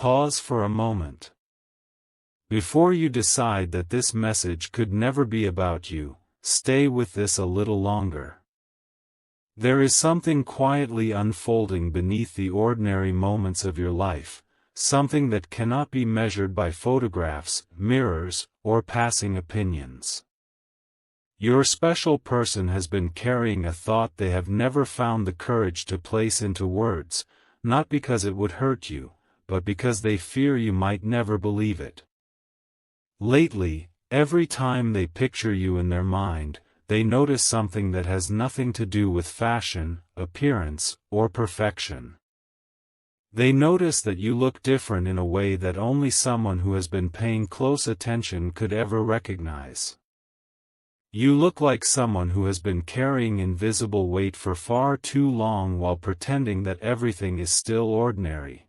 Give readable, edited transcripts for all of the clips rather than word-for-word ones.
Pause for a moment. Before you decide that this message could never be about you, stay with this a little longer. There is something quietly unfolding beneath the ordinary moments of your life, something that cannot be measured by photographs, mirrors, or passing opinions. Your special person has been carrying a thought they have never found the courage to place into words, not because it would hurt you, but because they fear you might never believe it. Lately, every time they picture you in their mind, they notice something that has nothing to do with fashion, appearance, or perfection. They notice that you look different in a way that only someone who has been paying close attention could ever recognize. You look like someone who has been carrying invisible weight for far too long while pretending that everything is still ordinary.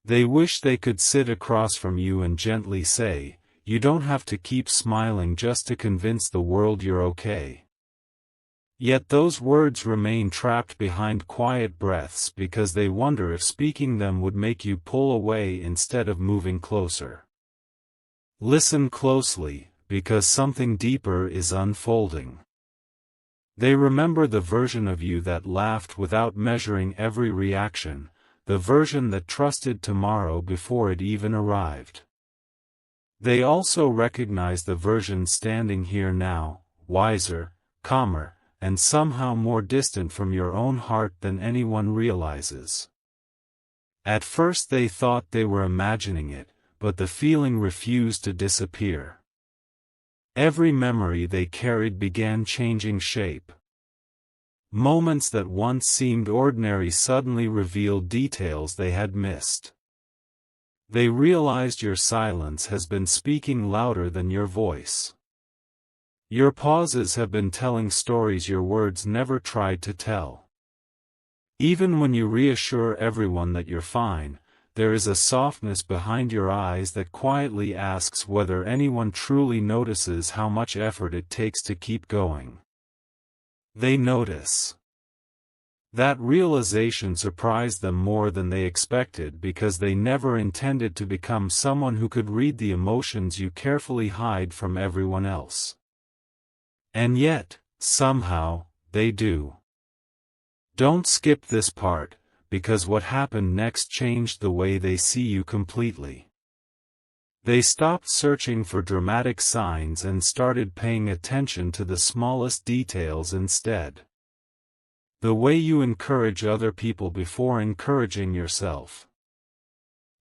They wish they could sit across from you and gently say, "You don't have to keep smiling just to convince the world you're okay." Yet those words remain trapped behind quiet breaths because they wonder if speaking them would make you pull away instead of moving closer. Listen closely, because something deeper is unfolding. They remember the version of you that laughed without measuring every reaction, the version that trusted tomorrow before it even arrived. They also recognize the version standing here now, wiser, calmer, and somehow more distant from your own heart than anyone realizes. At first they thought they were imagining it, but the feeling refused to disappear. Every memory they carried began changing shape. Moments that once seemed ordinary suddenly revealed details they had missed. They realized your silence has been speaking louder than your voice. Your pauses have been telling stories your words never tried to tell. Even when you reassure everyone that you're fine, there is a softness behind your eyes that quietly asks whether anyone truly notices how much effort it takes to keep going. They notice. That realization surprised them more than they expected because they never intended to become someone who could read the emotions you carefully hide from everyone else. And yet, somehow, they do. Don't skip this part, because what happened next changed the way they see you completely. They stopped searching for dramatic signs and started paying attention to the smallest details instead. The way you encourage other people before encouraging yourself.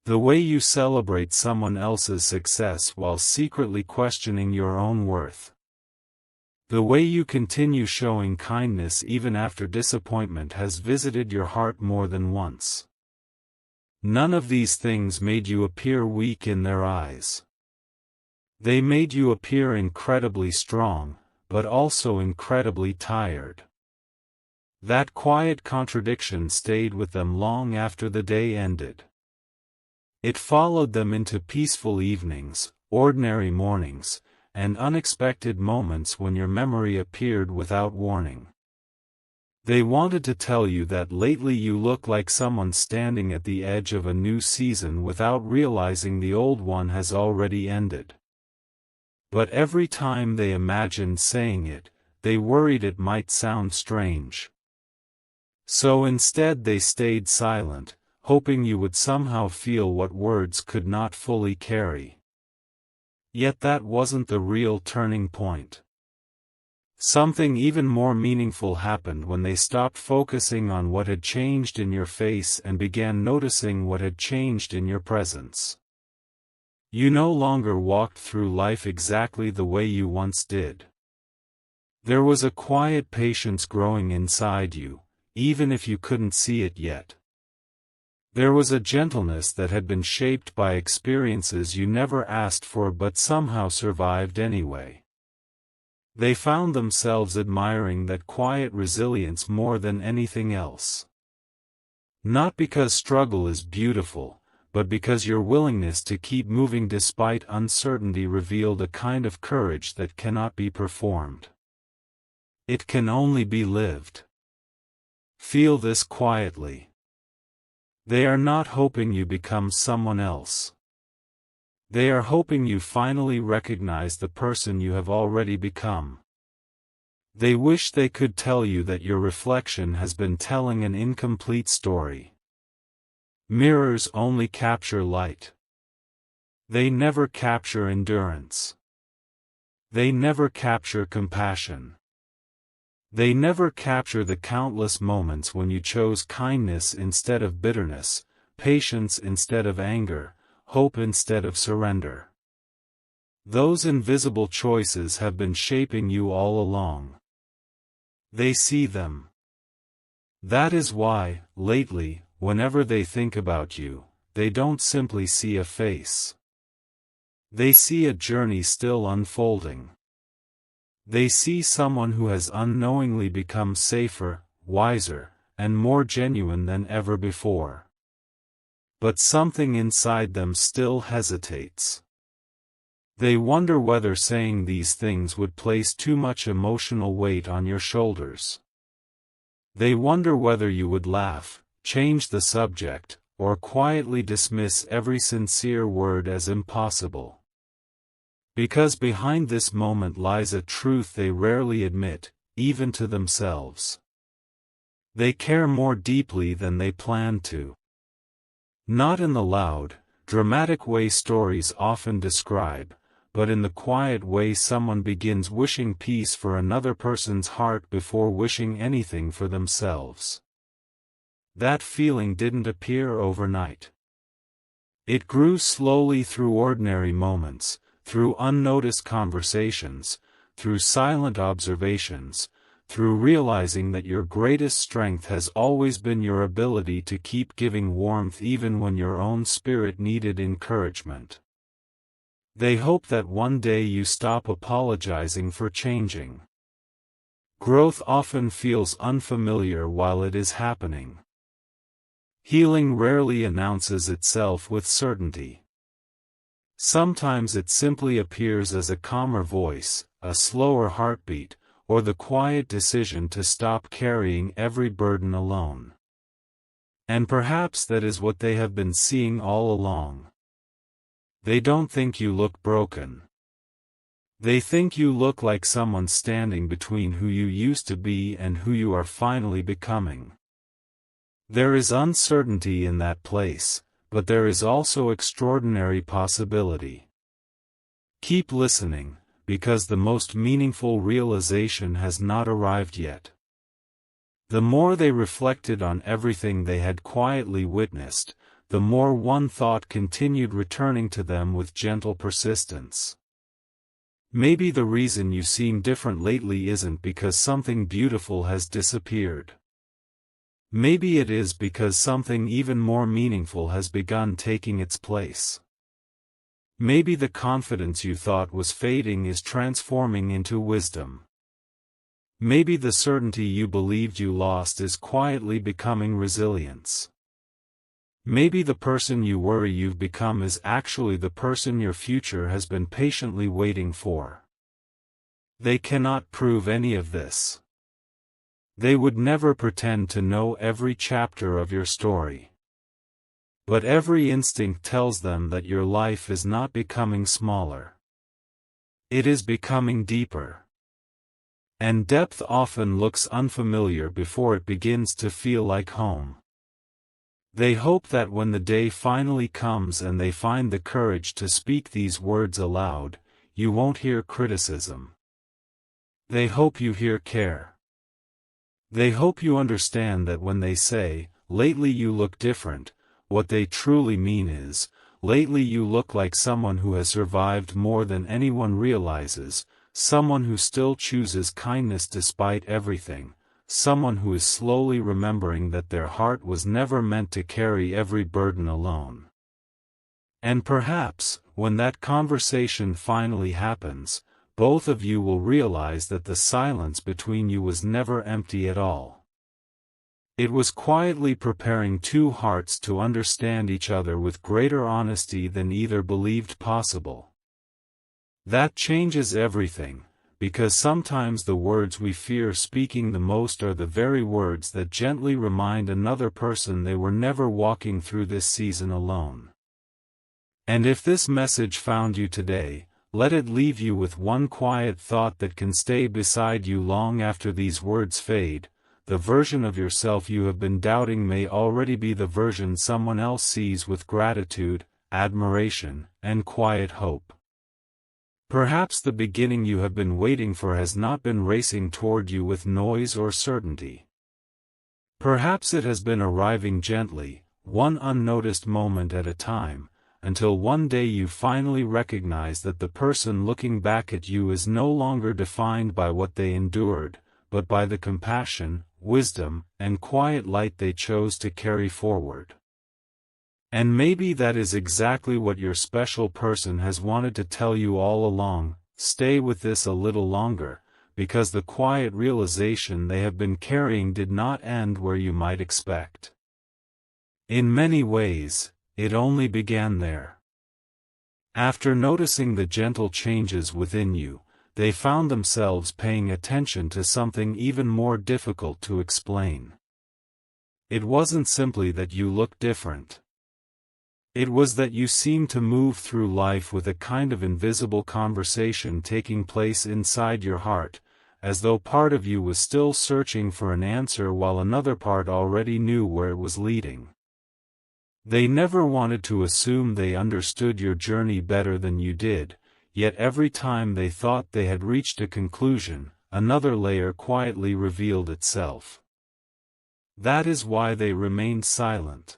The way you celebrate someone else's success while secretly questioning your own worth. The way you continue showing kindness even after disappointment has visited your heart more than once. None of these things made you appear weak in their eyes. They made you appear incredibly strong, but also incredibly tired. That quiet contradiction stayed with them long after the day ended. It followed them into peaceful evenings, ordinary mornings, and unexpected moments when your memory appeared without warning. They wanted to tell you that lately you look like someone standing at the edge of a new season without realizing the old one has already ended. But every time they imagined saying it, they worried it might sound strange. So instead they stayed silent, hoping you would somehow feel what words could not fully carry. Yet that wasn't the real turning point. Something even more meaningful happened when they stopped focusing on what had changed in your face and began noticing what had changed in your presence. You no longer walked through life exactly the way you once did. There was a quiet patience growing inside you, even if you couldn't see it yet. There was a gentleness that had been shaped by experiences you never asked for but somehow survived anyway. They found themselves admiring that quiet resilience more than anything else. Not because struggle is beautiful, but because your willingness to keep moving despite uncertainty revealed a kind of courage that cannot be performed. It can only be lived. Feel this quietly. They are not hoping you become someone else. They are hoping you finally recognize the person you have already become. They wish they could tell you that your reflection has been telling an incomplete story. Mirrors only capture light. They never capture endurance. They never capture compassion. They never capture the countless moments when you chose kindness instead of bitterness, patience instead of anger, hope instead of surrender. Those invisible choices have been shaping you all along. They see them. That is why, lately, whenever they think about you, they don't simply see a face. They see a journey still unfolding. They see someone who has unknowingly become safer, wiser, and more genuine than ever before. But something inside them still hesitates. They wonder whether saying these things would place too much emotional weight on your shoulders. They wonder whether you would laugh, change the subject, or quietly dismiss every sincere word as impossible. Because behind this moment lies a truth they rarely admit, even to themselves. They care more deeply than they plan to. Not in the loud, dramatic way stories often describe, but in the quiet way someone begins wishing peace for another person's heart before wishing anything for themselves. That feeling didn't appear overnight. It grew slowly through ordinary moments, through unnoticed conversations, through silent observations, through realizing that your greatest strength has always been your ability to keep giving warmth even when your own spirit needed encouragement. They hope that one day you stop apologizing for changing. Growth often feels unfamiliar while it is happening. Healing rarely announces itself with certainty. Sometimes it simply appears as a calmer voice, a slower heartbeat, or the quiet decision to stop carrying every burden alone. And perhaps that is what they have been seeing all along. They don't think you look broken. They think you look like someone standing between who you used to be and who you are finally becoming. There is uncertainty in that place, but there is also extraordinary possibility. Keep listening, because the most meaningful realization has not arrived yet. The more they reflected on everything they had quietly witnessed, the more one thought continued returning to them with gentle persistence. Maybe the reason you seem different lately isn't because something beautiful has disappeared. Maybe it is because something even more meaningful has begun taking its place. Maybe the confidence you thought was fading is transforming into wisdom. Maybe the certainty you believed you lost is quietly becoming resilience. Maybe the person you worry you've become is actually the person your future has been patiently waiting for. They cannot prove any of this. They would never pretend to know every chapter of your story. But every instinct tells them that your life is not becoming smaller. It is becoming deeper. And depth often looks unfamiliar before it begins to feel like home. They hope that when the day finally comes and they find the courage to speak these words aloud, you won't hear criticism. They hope you hear care. They hope you understand that when they say, "Lately you look different," what they truly mean is, lately you look like someone who has survived more than anyone realizes, someone who still chooses kindness despite everything, someone who is slowly remembering that their heart was never meant to carry every burden alone. And perhaps, when that conversation finally happens, both of you will realize that the silence between you was never empty at all. It was quietly preparing two hearts to understand each other with greater honesty than either believed possible. That changes everything, because sometimes the words we fear speaking the most are the very words that gently remind another person they were never walking through this season alone. And if this message found you today, let it leave you with one quiet thought that can stay beside you long after these words fade. The version of yourself you have been doubting may already be the version someone else sees with gratitude, admiration, and quiet hope. Perhaps the beginning you have been waiting for has not been racing toward you with noise or certainty. Perhaps it has been arriving gently, one unnoticed moment at a time, until one day you finally recognize that the person looking back at you is no longer defined by what they endured, but by the compassion, wisdom, and quiet light they chose to carry forward. And maybe that is exactly what your special person has wanted to tell you all along. Stay with this a little longer, because the quiet realization they have been carrying did not end where you might expect. In many ways, it only began there. After noticing the gentle changes within you, they found themselves paying attention to something even more difficult to explain. It wasn't simply that you looked different. It was that you seemed to move through life with a kind of invisible conversation taking place inside your heart, as though part of you was still searching for an answer while another part already knew where it was leading. They never wanted to assume they understood your journey better than you did, yet every time they thought they had reached a conclusion, another layer quietly revealed itself. That is why they remained silent.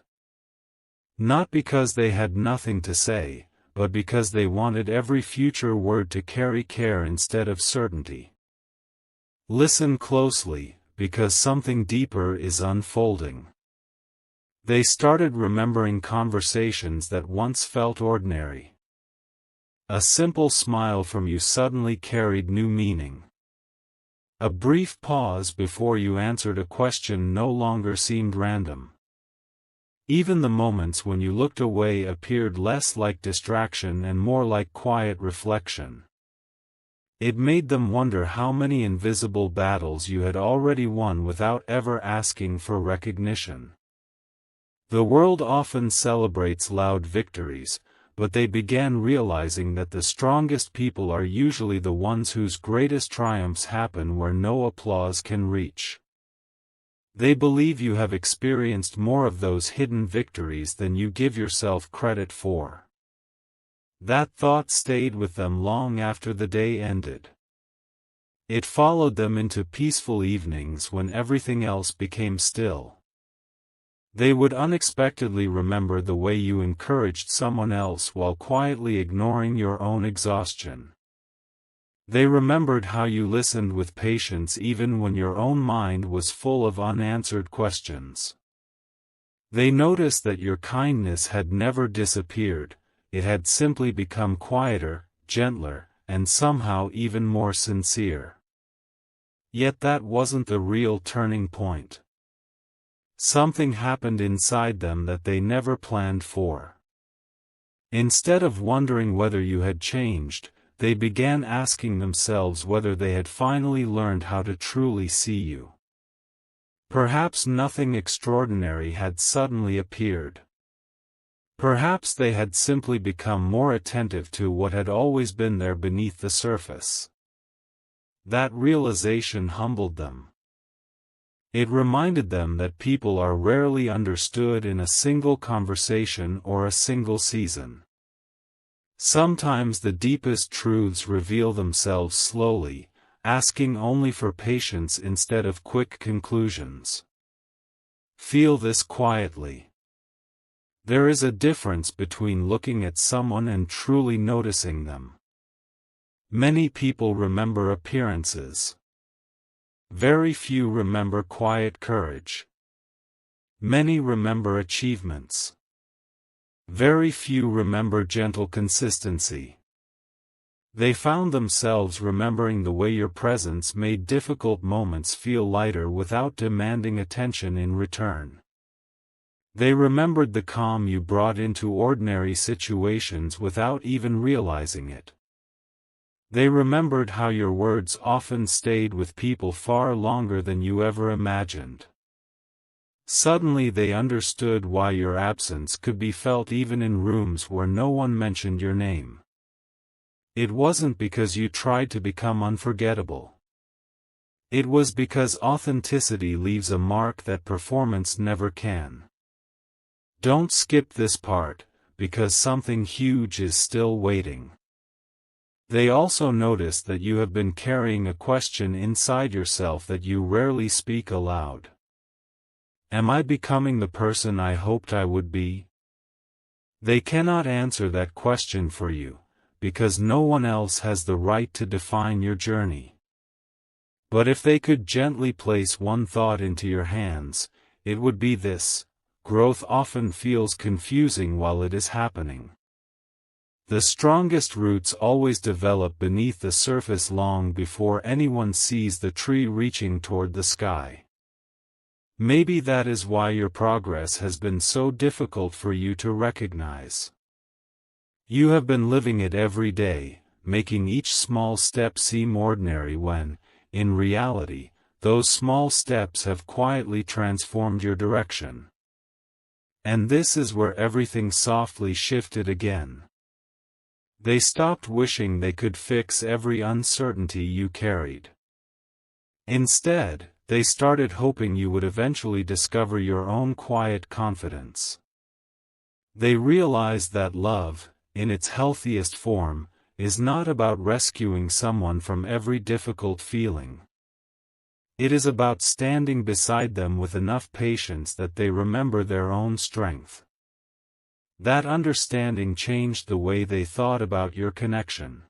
Not because they had nothing to say, but because they wanted every future word to carry care instead of certainty. Listen closely, because something deeper is unfolding. They started remembering conversations that once felt ordinary. A simple smile from you suddenly carried new meaning. A brief pause before you answered a question no longer seemed random. Even the moments when you looked away appeared less like distraction and more like quiet reflection. It made them wonder how many invisible battles you had already won without ever asking for recognition. The world often celebrates loud victories, but they began realizing that the strongest people are usually the ones whose greatest triumphs happen where no applause can reach. They believe you have experienced more of those hidden victories than you give yourself credit for. That thought stayed with them long after the day ended. It followed them into peaceful evenings when everything else became still. They would unexpectedly remember the way you encouraged someone else while quietly ignoring your own exhaustion. They remembered how you listened with patience even when your own mind was full of unanswered questions. They noticed that your kindness had never disappeared, it had simply become quieter, gentler, and somehow even more sincere. Yet that wasn't the real turning point. Something happened inside them that they never planned for. Instead of wondering whether you had changed, they began asking themselves whether they had finally learned how to truly see you. Perhaps nothing extraordinary had suddenly appeared. Perhaps they had simply become more attentive to what had always been there beneath the surface. That realization humbled them. It reminded them that people are rarely understood in a single conversation or a single season. Sometimes the deepest truths reveal themselves slowly, asking only for patience instead of quick conclusions. Feel this quietly. There is a difference between looking at someone and truly noticing them. Many people remember appearances. Very few remember quiet courage. Many remember achievements. Very few remember gentle consistency. They found themselves remembering the way your presence made difficult moments feel lighter without demanding attention in return. They remembered the calm you brought into ordinary situations without even realizing it. They remembered how your words often stayed with people far longer than you ever imagined. Suddenly they understood why your absence could be felt even in rooms where no one mentioned your name. It wasn't because you tried to become unforgettable. It was because authenticity leaves a mark that performance never can. Don't skip this part, because something huge is still waiting. They also noticed that you have been carrying a question inside yourself that you rarely speak aloud. Am I becoming the person I hoped I would be? They cannot answer that question for you, because no one else has the right to define your journey. But if they could gently place one thought into your hands, it would be this: growth often feels confusing while it is happening. The strongest roots always develop beneath the surface long before anyone sees the tree reaching toward the sky. Maybe that is why your progress has been so difficult for you to recognize. You have been living it every day, making each small step seem ordinary when, in reality, those small steps have quietly transformed your direction. And this is where everything softly shifted again. They stopped wishing they could fix every uncertainty you carried. Instead, they started hoping you would eventually discover your own quiet confidence. They realized that love, in its healthiest form, is not about rescuing someone from every difficult feeling. It is about standing beside them with enough patience that they remember their own strength. That understanding changed the way they thought about your connection.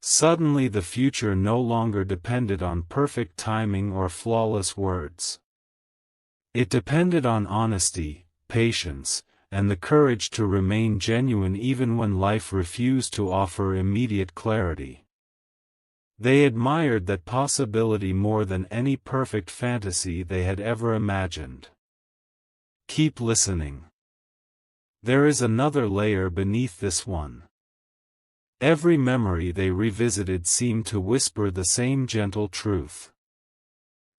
Suddenly the future no longer depended on perfect timing or flawless words. It depended on honesty, patience, and the courage to remain genuine even when life refused to offer immediate clarity. They admired that possibility more than any perfect fantasy they had ever imagined. Keep listening. There is another layer beneath this one. Every memory they revisited seemed to whisper the same gentle truth.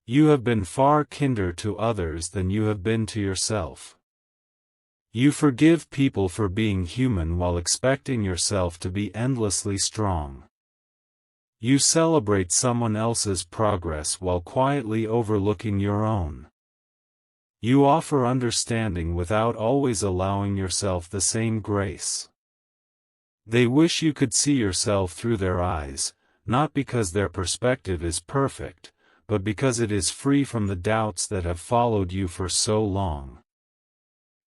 You have been far kinder to others than you have been to yourself. You forgive people for being human while expecting yourself to be endlessly strong. You celebrate someone else's progress while quietly overlooking your own. You offer understanding without always allowing yourself the same grace. They wish you could see yourself through their eyes, not because their perspective is perfect, but because it is free from the doubts that have followed you for so long.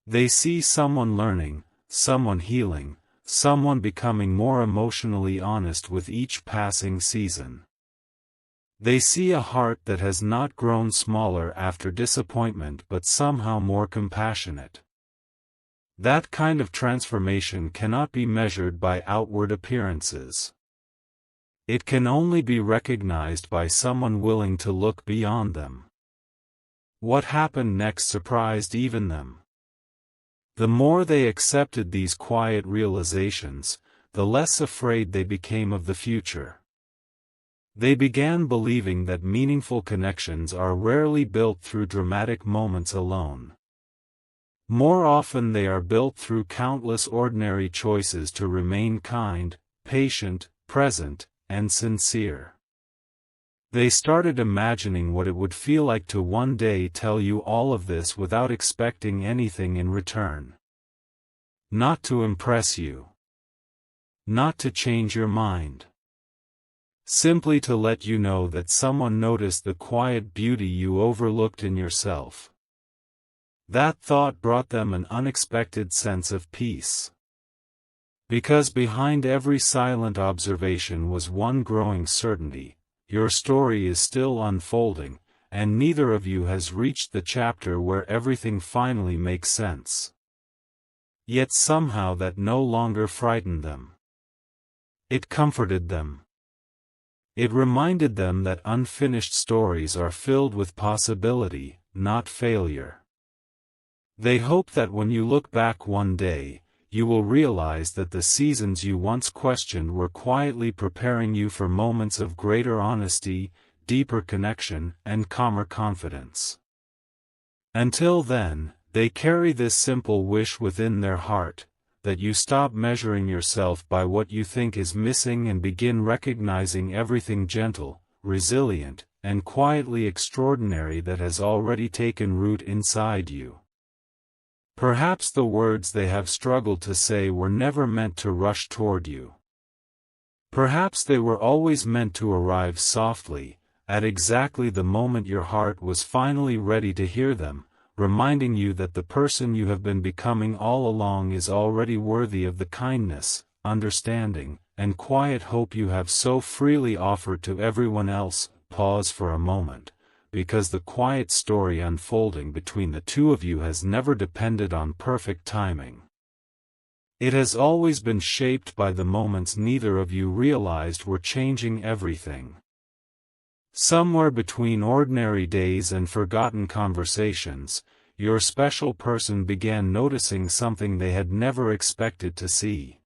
They see someone learning, someone healing, someone becoming more emotionally honest with each passing season. They see a heart that has not grown smaller after disappointment but somehow more compassionate. That kind of transformation cannot be measured by outward appearances. It can only be recognized by someone willing to look beyond them. What happened next surprised even them. The more they accepted these quiet realizations, the less afraid they became of the future. They began believing that meaningful connections are rarely built through dramatic moments alone. More often they are built through countless ordinary choices to remain kind, patient, present, and sincere. They started imagining what it would feel like to one day tell you all of this without expecting anything in return. Not to impress you. Not to change your mind. Simply to let you know that someone noticed the quiet beauty you overlooked in yourself. That thought brought them an unexpected sense of peace. Because behind every silent observation was one growing certainty: your story is still unfolding, and neither of you has reached the chapter where everything finally makes sense. Yet somehow that no longer frightened them. It comforted them. It reminded them that unfinished stories are filled with possibility, not failure. They hope that when you look back one day, you will realize that the seasons you once questioned were quietly preparing you for moments of greater honesty, deeper connection, and calmer confidence. Until then, they carry this simple wish within their heart, that you stop measuring yourself by what you think is missing and begin recognizing everything gentle, resilient, and quietly extraordinary that has already taken root inside you. Perhaps the words they have struggled to say were never meant to rush toward you. Perhaps they were always meant to arrive softly, at exactly the moment your heart was finally ready to hear them, reminding you that the person you have been becoming all along is already worthy of the kindness, understanding, and quiet hope you have so freely offered to everyone else. Pause for a moment, because the quiet story unfolding between the two of you has never depended on perfect timing. It has always been shaped by the moments neither of you realized were changing everything. Somewhere between ordinary days and forgotten conversations, your special person began noticing something they had never expected to see.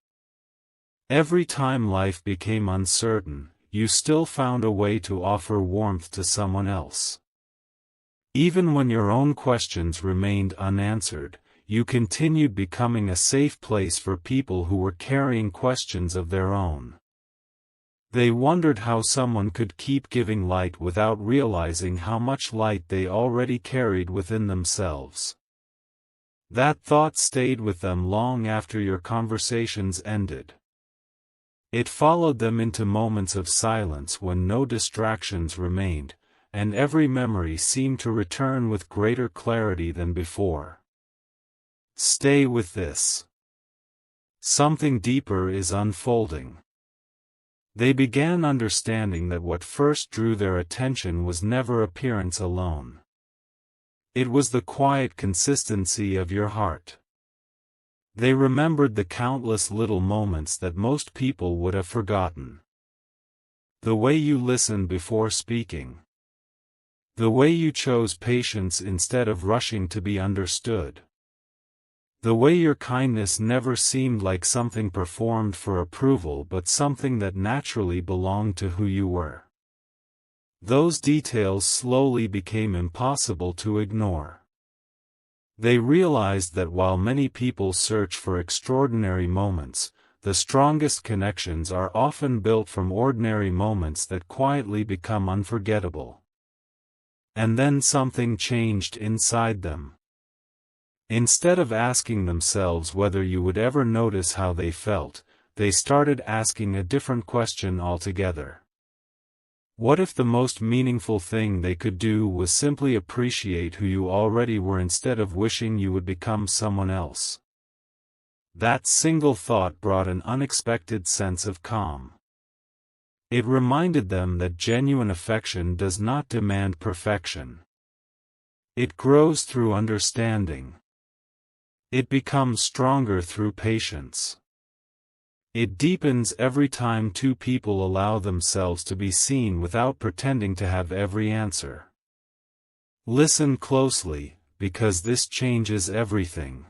Every time life became uncertain, you still found a way to offer warmth to someone else. Even when your own questions remained unanswered, you continued becoming a safe place for people who were carrying questions of their own. They wondered how someone could keep giving light without realizing how much light they already carried within themselves. That thought stayed with them long after your conversations ended. It followed them into moments of silence when no distractions remained, and every memory seemed to return with greater clarity than before. Stay with this. Something deeper is unfolding. They began understanding that what first drew their attention was never appearance alone. It was the quiet consistency of your heart. They remembered the countless little moments that most people would have forgotten. The way you listened before speaking. The way you chose patience instead of rushing to be understood. The way your kindness never seemed like something performed for approval but something that naturally belonged to who you were. Those details slowly became impossible to ignore. They realized that while many people search for extraordinary moments, the strongest connections are often built from ordinary moments that quietly become unforgettable. And then something changed inside them. Instead of asking themselves whether you would ever notice how they felt, they started asking a different question altogether. What if the most meaningful thing they could do was simply appreciate who you already were instead of wishing you would become someone else? That single thought brought an unexpected sense of calm. It reminded them that genuine affection does not demand perfection. It grows through understanding. It becomes stronger through patience. It deepens every time two people allow themselves to be seen without pretending to have every answer. Listen closely, because this changes everything.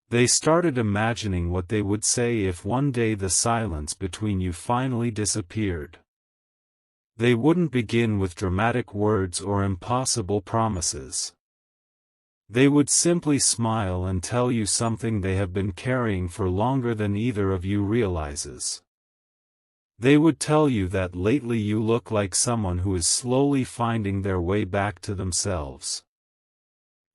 They started imagining what they would say if one day the silence between you finally disappeared. They wouldn't begin with dramatic words or impossible promises. They would simply smile and tell you something they have been carrying for longer than either of you realizes. They would tell you that lately you look like someone who is slowly finding their way back to themselves.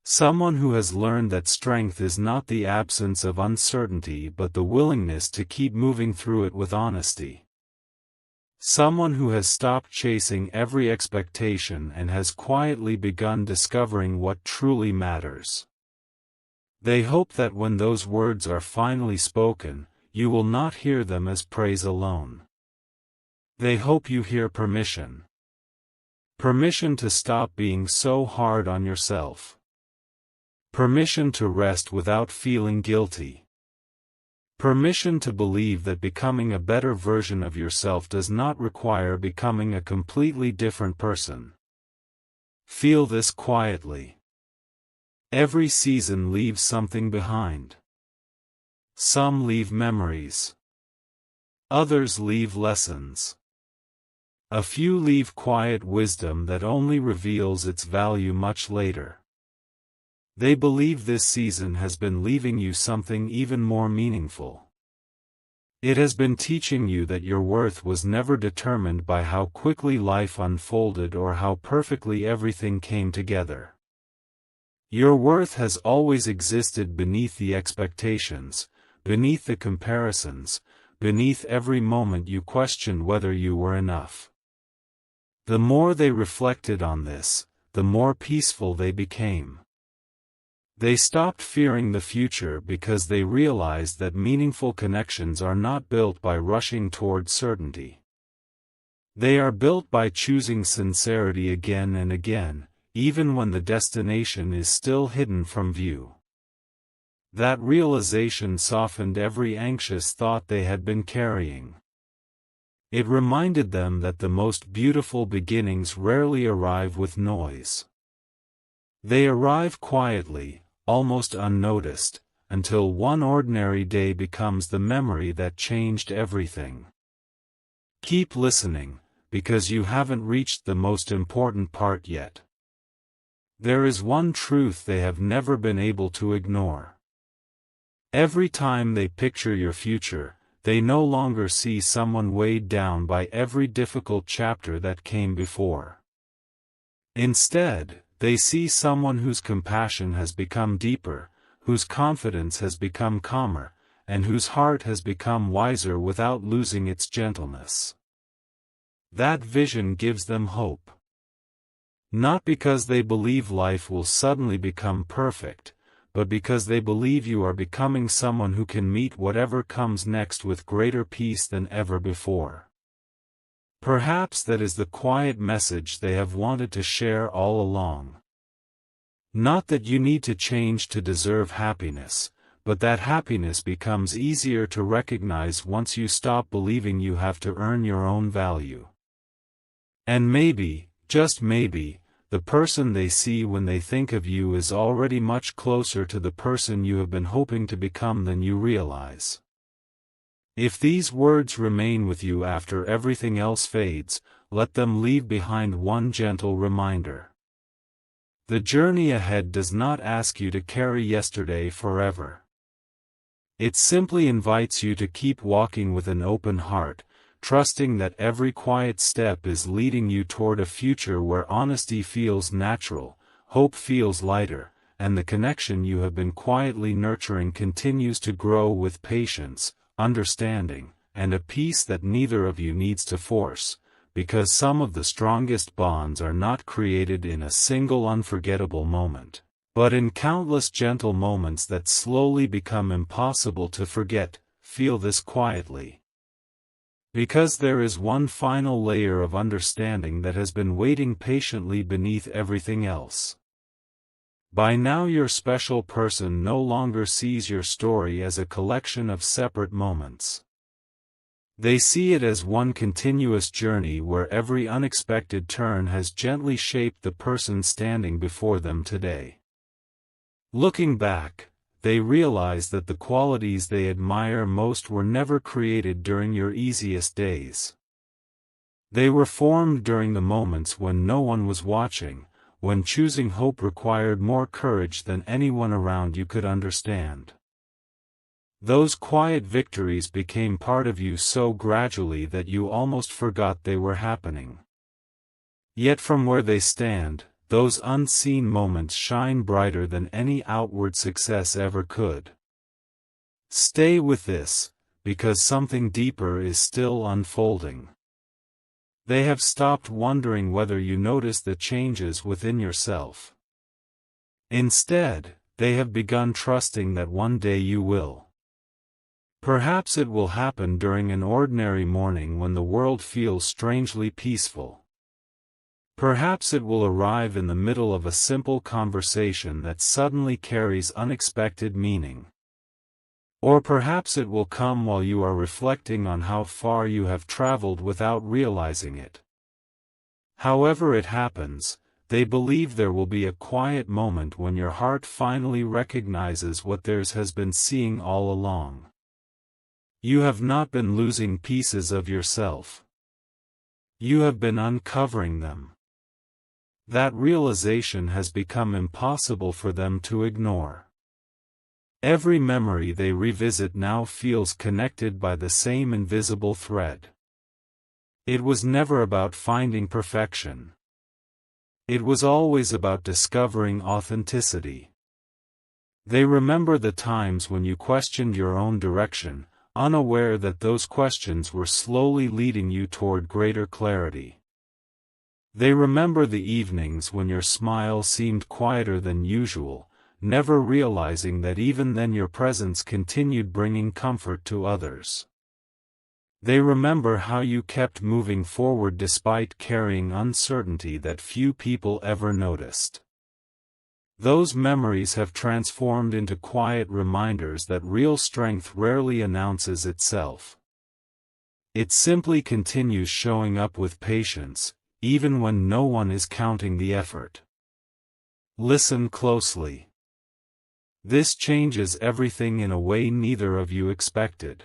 Someone who has learned that strength is not the absence of uncertainty but the willingness to keep moving through it with honesty. Someone who has stopped chasing every expectation and has quietly begun discovering what truly matters. They hope that when those words are finally spoken, you will not hear them as praise alone. They hope you hear permission. Permission to stop being so hard on yourself. Permission to rest without feeling guilty. Permission to believe that becoming a better version of yourself does not require becoming a completely different person. Feel this quietly. Every season leaves something behind. Some leave memories. Others leave lessons. A few leave quiet wisdom that only reveals its value much later. They believe this season has been leaving you something even more meaningful. It has been teaching you that your worth was never determined by how quickly life unfolded or how perfectly everything came together. Your worth has always existed beneath the expectations, beneath the comparisons, beneath every moment you questioned whether you were enough. The more they reflected on this, the more peaceful they became. They stopped fearing the future because they realized that meaningful connections are not built by rushing toward certainty. They are built by choosing sincerity again and again, even when the destination is still hidden from view. That realization softened every anxious thought they had been carrying. It reminded them that the most beautiful beginnings rarely arrive with noise. They arrive quietly, almost unnoticed, until one ordinary day becomes the memory that changed everything. Keep listening, because you haven't reached the most important part yet. There is one truth they have never been able to ignore. Every time they picture your future, they no longer see someone weighed down by every difficult chapter that came before. Instead, they see someone whose compassion has become deeper, whose confidence has become calmer, and whose heart has become wiser without losing its gentleness. That vision gives them hope. Not because they believe life will suddenly become perfect, but because they believe you are becoming someone who can meet whatever comes next with greater peace than ever before. Perhaps that is the quiet message they have wanted to share all along. Not that you need to change to deserve happiness, but that happiness becomes easier to recognize once you stop believing you have to earn your own value. And maybe, just maybe, the person they see when they think of you is already much closer to the person you have been hoping to become than you realize. If these words remain with you after everything else fades, let them leave behind one gentle reminder. The journey ahead does not ask you to carry yesterday forever. It simply invites you to keep walking with an open heart, trusting that every quiet step is leading you toward a future where honesty feels natural, hope feels lighter, and the connection you have been quietly nurturing continues to grow with patience, understanding, and a peace that neither of you needs to force, because some of the strongest bonds are not created in a single unforgettable moment, but in countless gentle moments that slowly become impossible to forget. Feel this quietly. Because there is one final layer of understanding that has been waiting patiently beneath everything else. By now your special person no longer sees your story as a collection of separate moments. They see it as one continuous journey where every unexpected turn has gently shaped the person standing before them today. Looking back, they realize that the qualities they admire most were never created during your easiest days. They were formed during the moments when no one was watching, when choosing hope required more courage than anyone around you could understand. Those quiet victories became part of you so gradually that you almost forgot they were happening. Yet from where they stand, those unseen moments shine brighter than any outward success ever could. Stay with this, because something deeper is still unfolding. They have stopped wondering whether you notice the changes within yourself. Instead, they have begun trusting that one day you will. Perhaps it will happen during an ordinary morning when the world feels strangely peaceful. Perhaps it will arrive in the middle of a simple conversation that suddenly carries unexpected meaning. Or perhaps it will come while you are reflecting on how far you have traveled without realizing it. However it happens, they believe there will be a quiet moment when your heart finally recognizes what theirs has been seeing all along. You have not been losing pieces of yourself. You have been uncovering them. That realization has become impossible for them to ignore. Every memory they revisit now feels connected by the same invisible thread. It was never about finding perfection. It was always about discovering authenticity. They remember the times when you questioned your own direction, unaware that those questions were slowly leading you toward greater clarity. They remember the evenings when your smile seemed quieter than usual, never realizing that even then your presence continued bringing comfort to others. They remember how you kept moving forward despite carrying uncertainty that few people ever noticed. Those memories have transformed into quiet reminders that real strength rarely announces itself. It simply continues showing up with patience, even when no one is counting the effort. Listen closely. This changes everything in a way neither of you expected.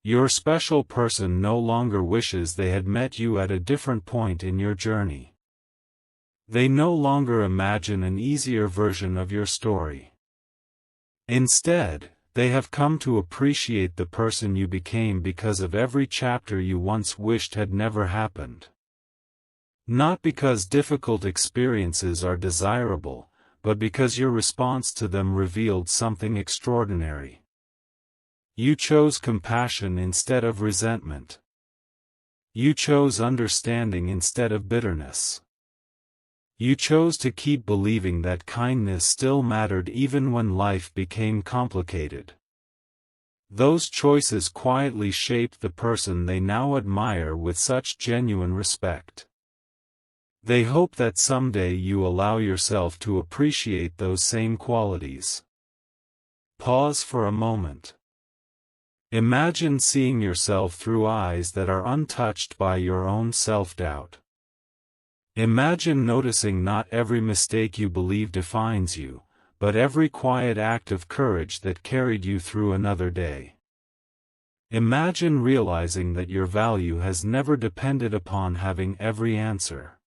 Your special person no longer wishes they had met you at a different point in your journey. They no longer imagine an easier version of your story. Instead, they have come to appreciate the person you became because of every chapter you once wished had never happened. Not because difficult experiences are desirable, but because your response to them revealed something extraordinary. You chose compassion instead of resentment. You chose understanding instead of bitterness. You chose to keep believing that kindness still mattered even when life became complicated. Those choices quietly shaped the person they now admire with such genuine respect. They hope that someday you allow yourself to appreciate those same qualities. Pause for a moment. Imagine seeing yourself through eyes that are untouched by your own self-doubt. Imagine noticing not every mistake you believe defines you, but every quiet act of courage that carried you through another day. Imagine realizing that your value has never depended upon having every answer.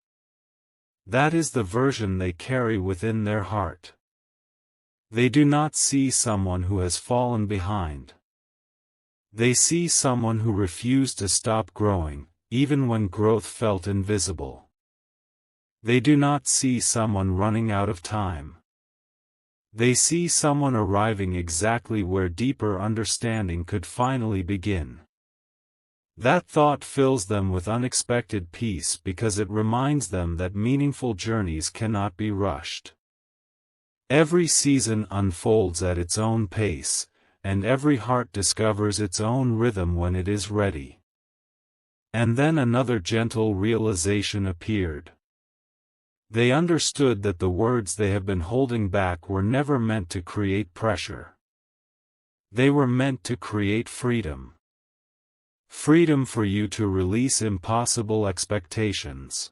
That is the version they carry within their heart. They do not see someone who has fallen behind. They see someone who refused to stop growing, even when growth felt invisible. They do not see someone running out of time. They see someone arriving exactly where deeper understanding could finally begin. That thought fills them with unexpected peace because it reminds them that meaningful journeys cannot be rushed. Every season unfolds at its own pace, and every heart discovers its own rhythm when it is ready. And then another gentle realization appeared. They understood that the words they have been holding back were never meant to create pressure. They were meant to create freedom. Freedom for you to release impossible expectations.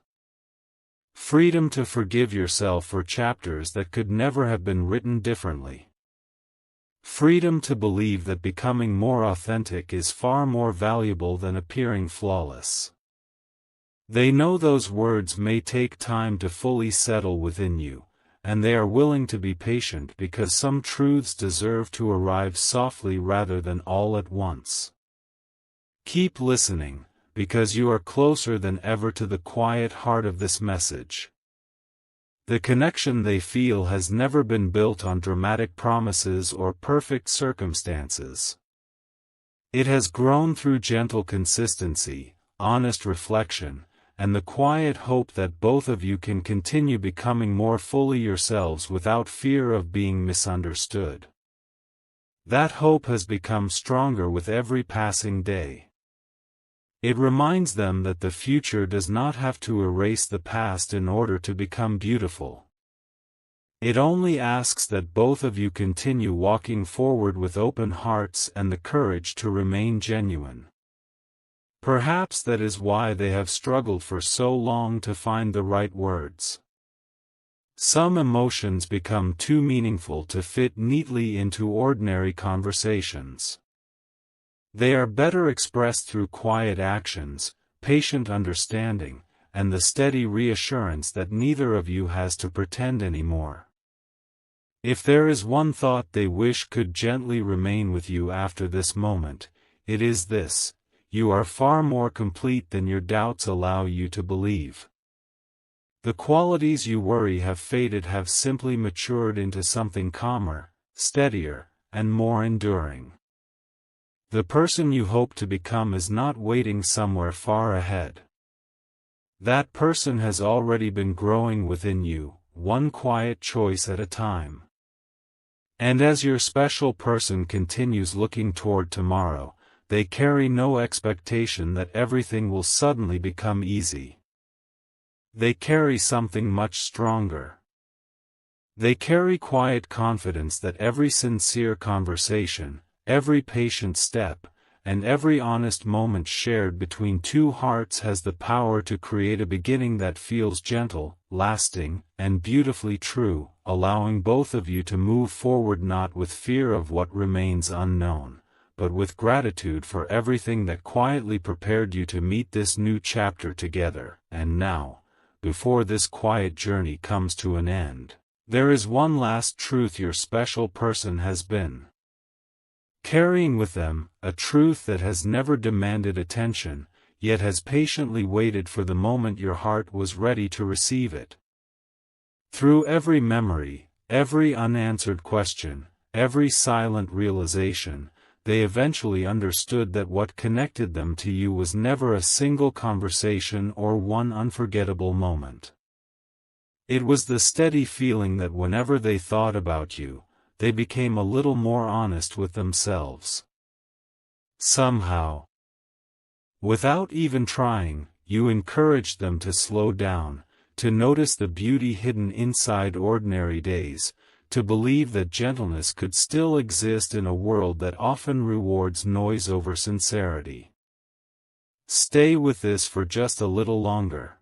Freedom to forgive yourself for chapters that could never have been written differently. Freedom to believe that becoming more authentic is far more valuable than appearing flawless. They know those words may take time to fully settle within you, and they are willing to be patient because some truths deserve to arrive softly rather than all at once. Keep listening, because you are closer than ever to the quiet heart of this message. The connection they feel has never been built on dramatic promises or perfect circumstances. It has grown through gentle consistency, honest reflection, and the quiet hope that both of you can continue becoming more fully yourselves without fear of being misunderstood. That hope has become stronger with every passing day. It reminds them that the future does not have to erase the past in order to become beautiful. It only asks that both of you continue walking forward with open hearts and the courage to remain genuine. Perhaps that is why they have struggled for so long to find the right words. Some emotions become too meaningful to fit neatly into ordinary conversations. They are better expressed through quiet actions, patient understanding, and the steady reassurance that neither of you has to pretend anymore. If there is one thought they wish could gently remain with you after this moment, it is this: you are far more complete than your doubts allow you to believe. The qualities you worry have faded have simply matured into something calmer, steadier, and more enduring. The person you hope to become is not waiting somewhere far ahead. That person has already been growing within you, one quiet choice at a time. And as your special person continues looking toward tomorrow, they carry no expectation that everything will suddenly become easy. They carry something much stronger. They carry quiet confidence that every sincere conversation, every patient step, and every honest moment shared between two hearts has the power to create a beginning that feels gentle, lasting, and beautifully true, allowing both of you to move forward not with fear of what remains unknown, but with gratitude for everything that quietly prepared you to meet this new chapter together. And now, before this quiet journey comes to an end, there is one last truth your special person has been carrying with them, a truth that has never demanded attention, yet has patiently waited for the moment your heart was ready to receive it. Through every memory, every unanswered question, every silent realization, they eventually understood that what connected them to you was never a single conversation or one unforgettable moment. It was the steady feeling that whenever they thought about you, they became a little more honest with themselves. Somehow, without even trying, you encouraged them to slow down, to notice the beauty hidden inside ordinary days, to believe that gentleness could still exist in a world that often rewards noise over sincerity. Stay with this for just a little longer.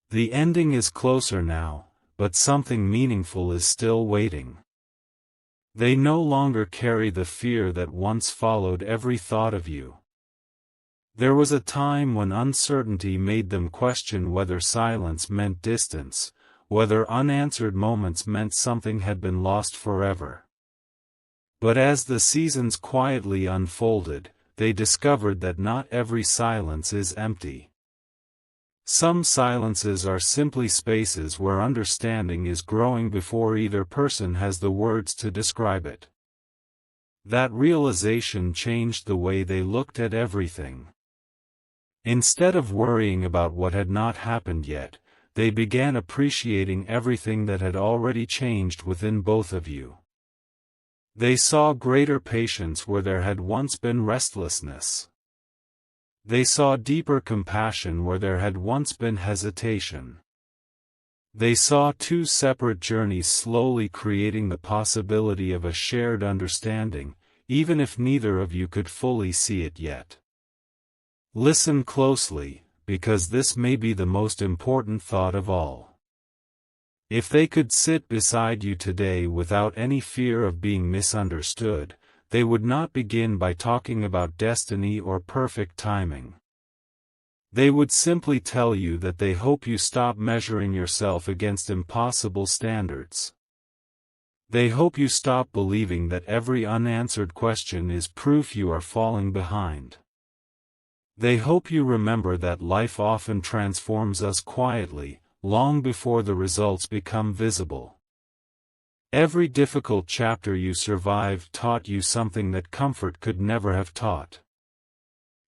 The ending is closer now, but something meaningful is still waiting. They no longer carry the fear that once followed every thought of you. There was a time when uncertainty made them question whether silence meant distance, whether unanswered moments meant something had been lost forever. But as the seasons quietly unfolded, they discovered that not every silence is empty. Some silences are simply spaces where understanding is growing before either person has the words to describe it. That realization changed the way they looked at everything. Instead of worrying about what had not happened yet, they began appreciating everything that had already changed within both of you. They saw greater patience where there had once been restlessness. They saw deeper compassion where there had once been hesitation. They saw two separate journeys slowly creating the possibility of a shared understanding, even if neither of you could fully see it yet. Listen closely, because this may be the most important thought of all. If they could sit beside you today without any fear of being misunderstood, they would not begin by talking about destiny or perfect timing. They would simply tell you that they hope you stop measuring yourself against impossible standards. They hope you stop believing that every unanswered question is proof you are falling behind. They hope you remember that life often transforms us quietly, long before the results become visible. Every difficult chapter you survived taught you something that comfort could never have taught.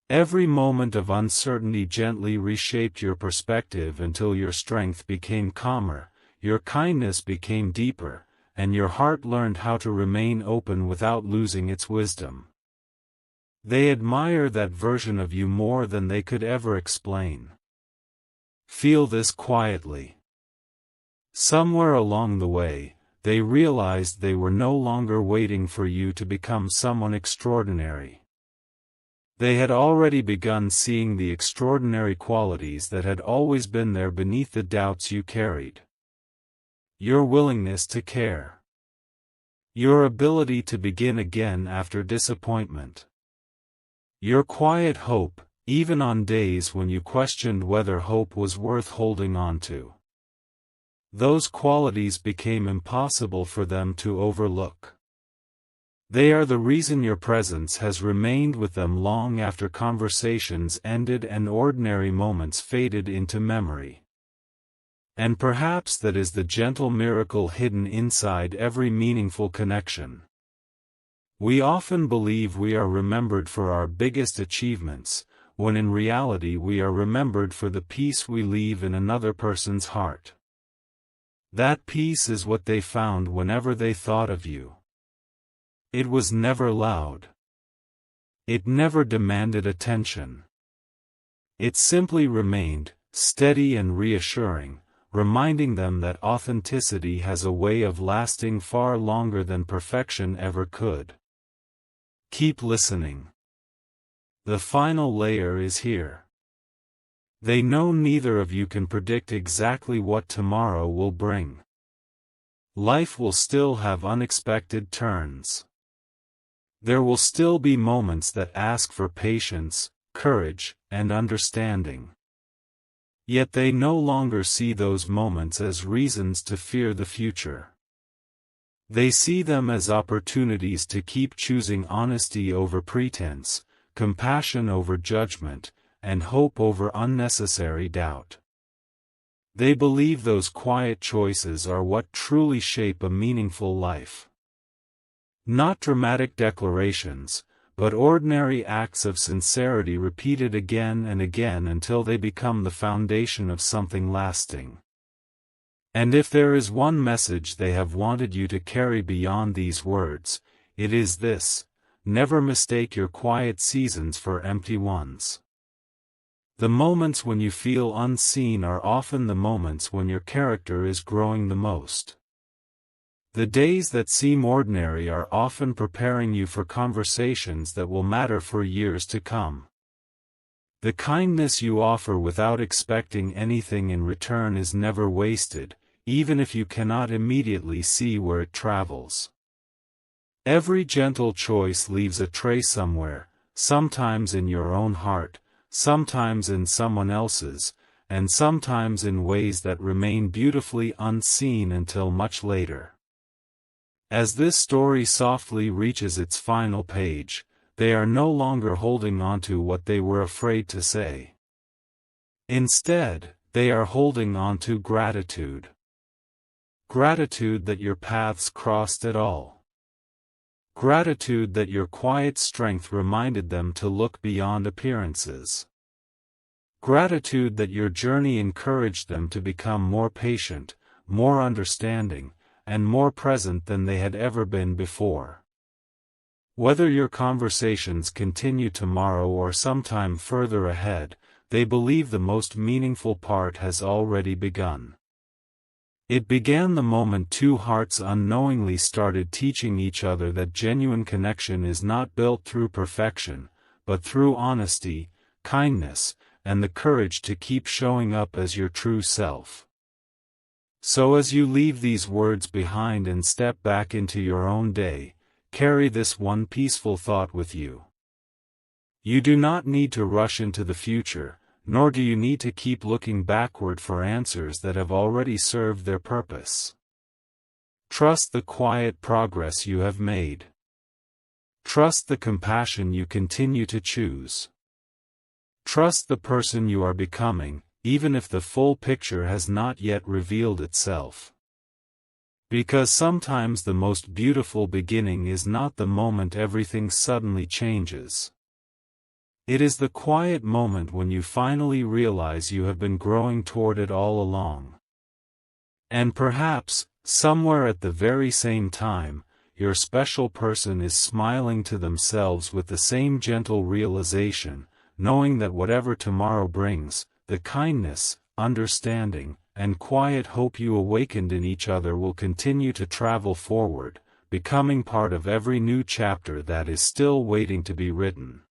Every moment of uncertainty gently reshaped your perspective until your strength became calmer, your kindness became deeper, and your heart learned how to remain open without losing its wisdom. They admire that version of you more than they could ever explain. Feel this quietly. Somewhere along the way, they realized they were no longer waiting for you to become someone extraordinary. They had already begun seeing the extraordinary qualities that had always been there beneath the doubts you carried. Your willingness to care. Your ability to begin again after disappointment. Your quiet hope, even on days when you questioned whether hope was worth holding on to. Those qualities became impossible for them to overlook. They are the reason your presence has remained with them long after conversations ended and ordinary moments faded into memory. And perhaps that is the gentle miracle hidden inside every meaningful connection. We often believe we are remembered for our biggest achievements, when in reality we are remembered for the peace we leave in another person's heart. That peace is what they found whenever they thought of you. It was never loud. It never demanded attention. It simply remained, steady and reassuring, reminding them that authenticity has a way of lasting far longer than perfection ever could. Keep listening. The final layer is here. They know neither of you can predict exactly what tomorrow will bring. Life will still have unexpected turns. There will still be moments that ask for patience, courage, and understanding. Yet they no longer see those moments as reasons to fear the future. They see them as opportunities to keep choosing honesty over pretense, compassion over judgment, and hope over unnecessary doubt. They believe those quiet choices are what truly shape a meaningful life. Not dramatic declarations, but ordinary acts of sincerity repeated again and again until they become the foundation of something lasting. And if there is one message they have wanted you to carry beyond these words, it is this: never mistake your quiet seasons for empty ones. The moments when you feel unseen are often the moments when your character is growing the most. The days that seem ordinary are often preparing you for conversations that will matter for years to come. The kindness you offer without expecting anything in return is never wasted, even if you cannot immediately see where it travels. Every gentle choice leaves a trace somewhere, sometimes in your own heart, sometimes in someone else's, and sometimes in ways that remain beautifully unseen until much later. As this story softly reaches its final page, they are no longer holding onto what they were afraid to say. Instead, they are holding onto gratitude. Gratitude that your paths crossed at all. Gratitude that your quiet strength reminded them to look beyond appearances. Gratitude that your journey encouraged them to become more patient, more understanding, and more present than they had ever been before. Whether your conversations continue tomorrow or sometime further ahead, they believe the most meaningful part has already begun. It began the moment two hearts unknowingly started teaching each other that genuine connection is not built through perfection, but through honesty, kindness, and the courage to keep showing up as your true self. So as you leave these words behind and step back into your own day, carry this one peaceful thought with you. You do not need to rush into the future, nor do you need to keep looking backward for answers that have already served their purpose. Trust the quiet progress you have made. Trust the compassion you continue to choose. Trust the person you are becoming, even if the full picture has not yet revealed itself. Because sometimes the most beautiful beginning is not the moment everything suddenly changes. It is the quiet moment when you finally realize you have been growing toward it all along. And perhaps, somewhere at the very same time, your special person is smiling to themselves with the same gentle realization, knowing that whatever tomorrow brings, the kindness, understanding, and quiet hope you awakened in each other will continue to travel forward, becoming part of every new chapter that is still waiting to be written.